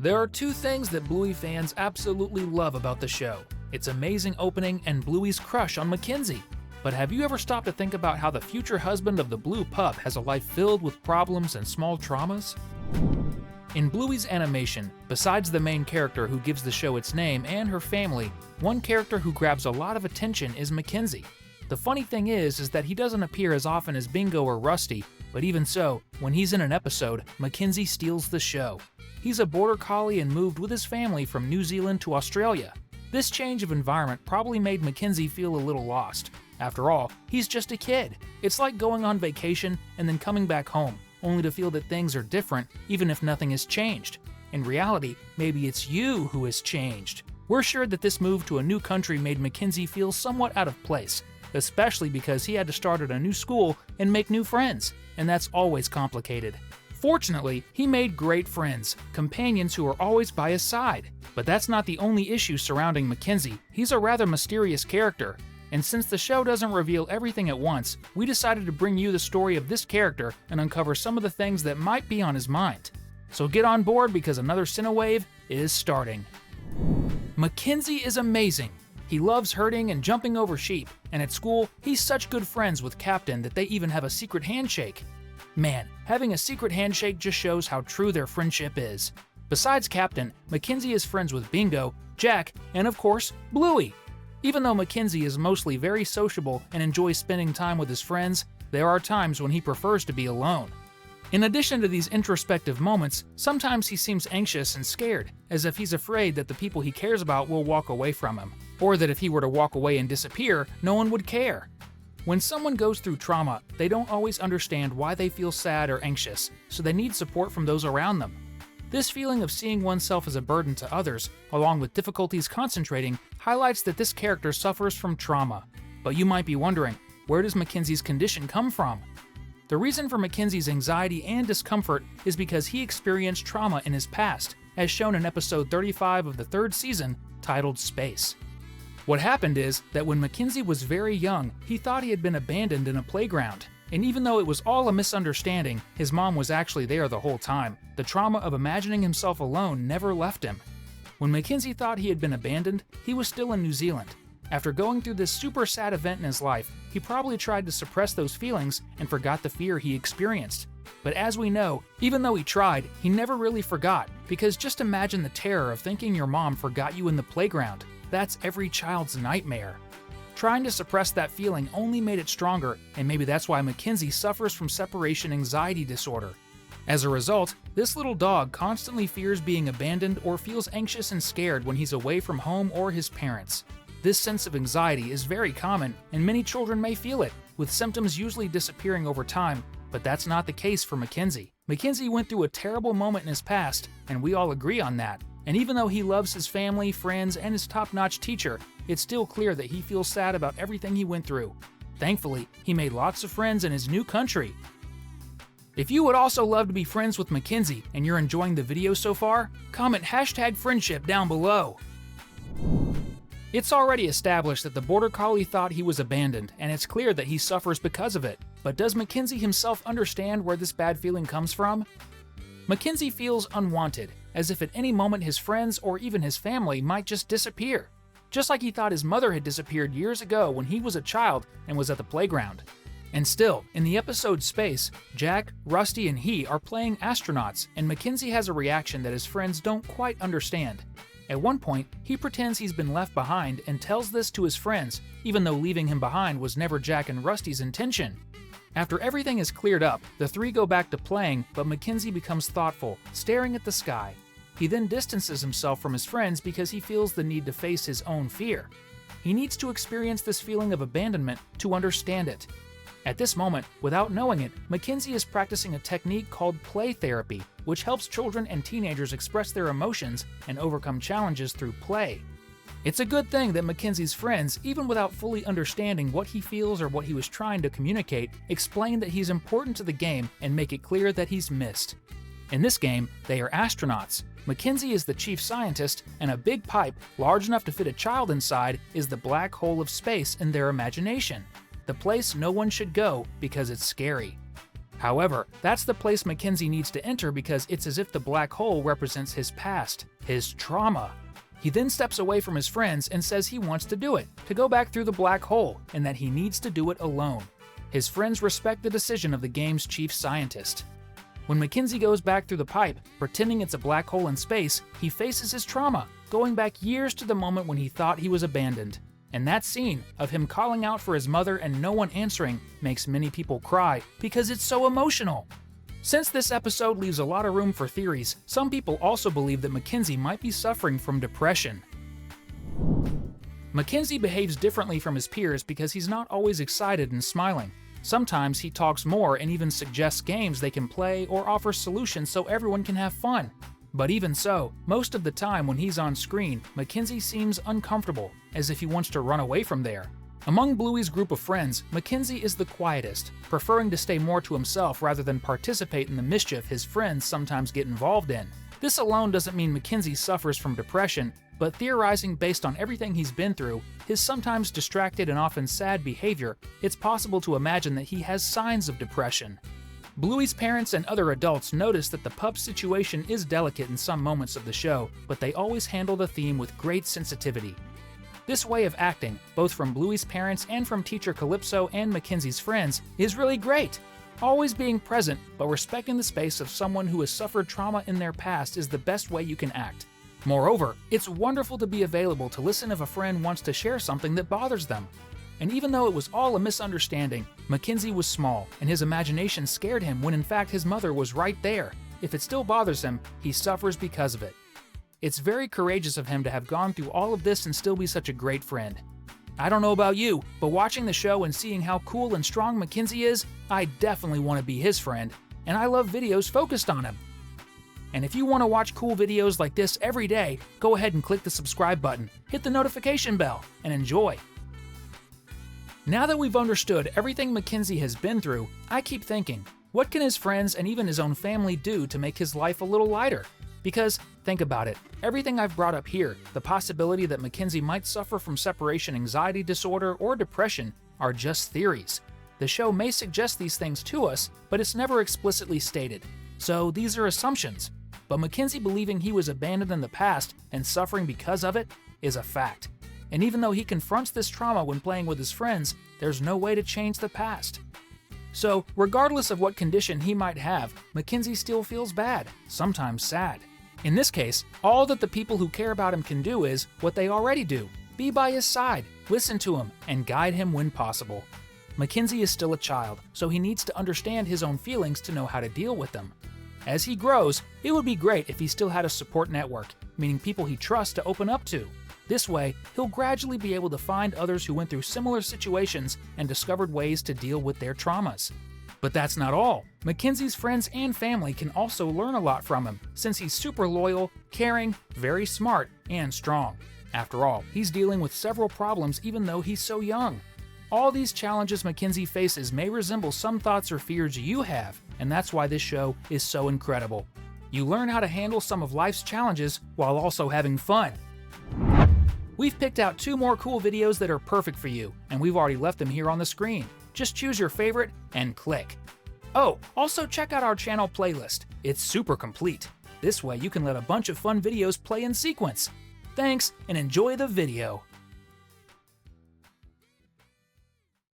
There are two things that Bluey fans absolutely love about the show. Its amazing opening and Bluey's crush on Mackenzie. But have you ever stopped to think about how the future husband of the blue pup has a life filled with problems and small traumas? In Bluey's animation, besides the main character who gives the show its name and her family, one character who grabs a lot of attention is Mackenzie. The funny thing is that he doesn't appear as often as Bingo or Rusty, but even so, when he's in an episode, Mackenzie steals the show. He's a border collie and moved with his family from New Zealand to Australia. This change of environment probably made Mackenzie feel a little lost. After all, he's just a kid. It's like going on vacation and then coming back home, only to feel that things are different even if nothing has changed. In reality, maybe it's you who has changed. We're sure that this move to a new country made Mackenzie feel somewhat out of place, especially because he had to start at a new school and make new friends, and that's always complicated. Fortunately, he made great friends, companions who are always by his side. But that's not the only issue surrounding Mackenzie. He's a rather mysterious character. And since the show doesn't reveal everything at once, we decided to bring you the story of this character and uncover some of the things that might be on his mind. So get on board because another Cinewave is starting. Mackenzie is amazing. He loves herding and jumping over sheep, and at school, he's such good friends with Captain that they even have a secret handshake. Man, having a secret handshake just shows how true their friendship is. Besides Captain, Mackenzie is friends with Bingo, Jack, and of course, Bluey. Even though Mackenzie is mostly very sociable and enjoys spending time with his friends, there are times when he prefers to be alone. In addition to these introspective moments, sometimes he seems anxious and scared, as if he's afraid that the people he cares about will walk away from him, or that if he were to walk away and disappear, no one would care. When someone goes through trauma, they don't always understand why they feel sad or anxious, so they need support from those around them. This feeling of seeing oneself as a burden to others, along with difficulties concentrating, highlights that this character suffers from trauma. But you might be wondering, where does Mackenzie's condition come from? The reason for Mackenzie's anxiety and discomfort is because he experienced trauma in his past, as shown in episode 35 of the third season, titled Space. What happened is that when Mackenzie was very young, he thought he had been abandoned in a playground. And even though it was all a misunderstanding, his mom was actually there the whole time. The trauma of imagining himself alone never left him. When Mackenzie thought he had been abandoned, he was still in New Zealand. After going through this super sad event in his life, he probably tried to suppress those feelings and forgot the fear he experienced. But as we know, even though he tried, he never really forgot, because just imagine the terror of thinking your mom forgot you in the playground. That's every child's nightmare. Trying to suppress that feeling only made it stronger, and maybe that's why Mackenzie suffers from separation anxiety disorder. As a result, this little dog constantly fears being abandoned or feels anxious and scared when he's away from home or his parents. This sense of anxiety is very common, and many children may feel it, with symptoms usually disappearing over time, but that's not the case for Mackenzie. Mackenzie went through a terrible moment in his past, and we all agree on that. And even though he loves his family, friends, and his top-notch teacher, it's still clear that he feels sad about everything he went through. Thankfully, he made lots of friends in his new country. If you would also love to be friends with Mackenzie and you're enjoying the video so far, comment #friendship down below. It's already established that the border collie thought he was abandoned, and it's clear that he suffers because of it. But does Mackenzie himself understand where this bad feeling comes from? Mackenzie feels unwanted, as if at any moment his friends or even his family might just disappear. Just like he thought his mother had disappeared years ago when he was a child and was at the playground. And still, in the episode Space, Jack, Rusty, and he are playing astronauts, and Mackenzie has a reaction that his friends don't quite understand. At one point, he pretends he's been left behind and tells this to his friends, even though leaving him behind was never Jack and Rusty's intention. After everything is cleared up, the three go back to playing, but Mackenzie becomes thoughtful, staring at the sky. He then distances himself from his friends because he feels the need to face his own fear. He needs to experience this feeling of abandonment to understand it. At this moment, without knowing it, Mackenzie is practicing a technique called play therapy, which helps children and teenagers express their emotions and overcome challenges through play. It's a good thing that Mackenzie's friends, even without fully understanding what he feels or what he was trying to communicate, explain that he's important to the game and make it clear that he's missed. In this game, they are astronauts. Mackenzie is the chief scientist, and a big pipe, large enough to fit a child inside, is the black hole of space in their imagination. The place no one should go because it's scary. However, that's the place Mackenzie needs to enter because it's as if the black hole represents his past, his trauma. He then steps away from his friends and says he wants to do it, to go back through the black hole, and that he needs to do it alone. His friends respect the decision of the game's chief scientist. When Mackenzie goes back through the pipe, pretending it's a black hole in space, he faces his trauma, going back years to the moment when he thought he was abandoned. And that scene of him calling out for his mother and no one answering makes many people cry because it's so emotional. Since this episode leaves a lot of room for theories, some people also believe that Mackenzie might be suffering from depression. Mackenzie behaves differently from his peers because he's not always excited and smiling. Sometimes he talks more and even suggests games they can play or offers solutions so everyone can have fun. But even so, most of the time when he's on screen, Mackenzie seems uncomfortable, as if he wants to run away from there. Among Bluey's group of friends, Mackenzie is the quietest, preferring to stay more to himself rather than participate in the mischief his friends sometimes get involved in. This alone doesn't mean Mackenzie suffers from depression, but theorizing based on everything he's been through, his sometimes distracted and often sad behavior, it's possible to imagine that he has signs of depression. Bluey's parents and other adults notice that the pup situation is delicate in some moments of the show, but they always handle the theme with great sensitivity. This way of acting, both from Bluey's parents and from teacher Calypso and Mackenzie's friends, is really great. Always being present, but respecting the space of someone who has suffered trauma in their past is the best way you can act. Moreover, it's wonderful to be available to listen if a friend wants to share something that bothers them. And even though it was all a misunderstanding, Mackenzie was small, and his imagination scared him when in fact his mother was right there. If it still bothers him, he suffers because of it. It's very courageous of him to have gone through all of this and still be such a great friend. I don't know about you, but watching the show and seeing how cool and strong Mackenzie is, I definitely want to be his friend, and I love videos focused on him. And if you want to watch cool videos like this every day, go ahead and click the subscribe button, hit the notification bell, and enjoy. Now that we've understood everything Mackenzie has been through, I keep thinking, what can his friends and even his own family do to make his life a little lighter? Because, think about it, everything I've brought up here, the possibility that Mackenzie might suffer from separation anxiety disorder or depression, are just theories. The show may suggest these things to us, but it's never explicitly stated. So these are assumptions. But Mackenzie believing he was abandoned in the past and suffering because of it is a fact. And even though he confronts this trauma when playing with his friends, there's no way to change the past. So, regardless of what condition he might have, Mackenzie still feels bad, sometimes sad. In this case, all that the people who care about him can do is what they already do: be by his side, listen to him, and guide him when possible. Mackenzie is still a child, so he needs to understand his own feelings to know how to deal with them. As he grows, it would be great if he still had a support network, meaning people he trusts to open up to. This way, he'll gradually be able to find others who went through similar situations and discovered ways to deal with their traumas. But that's not all. Mackenzie's friends and family can also learn a lot from him, since he's super loyal, caring, very smart, and strong. After all, he's dealing with several problems even though he's so young. All these challenges Mackenzie faces may resemble some thoughts or fears you have, and that's why this show is so incredible. You learn how to handle some of life's challenges while also having fun. We've picked out 2 more cool videos that are perfect for you, and we've already left them here on the screen. Just choose your favorite and click. Oh, also check out our channel playlist. It's super complete. This way you can let a bunch of fun videos play in sequence. Thanks, and enjoy the video.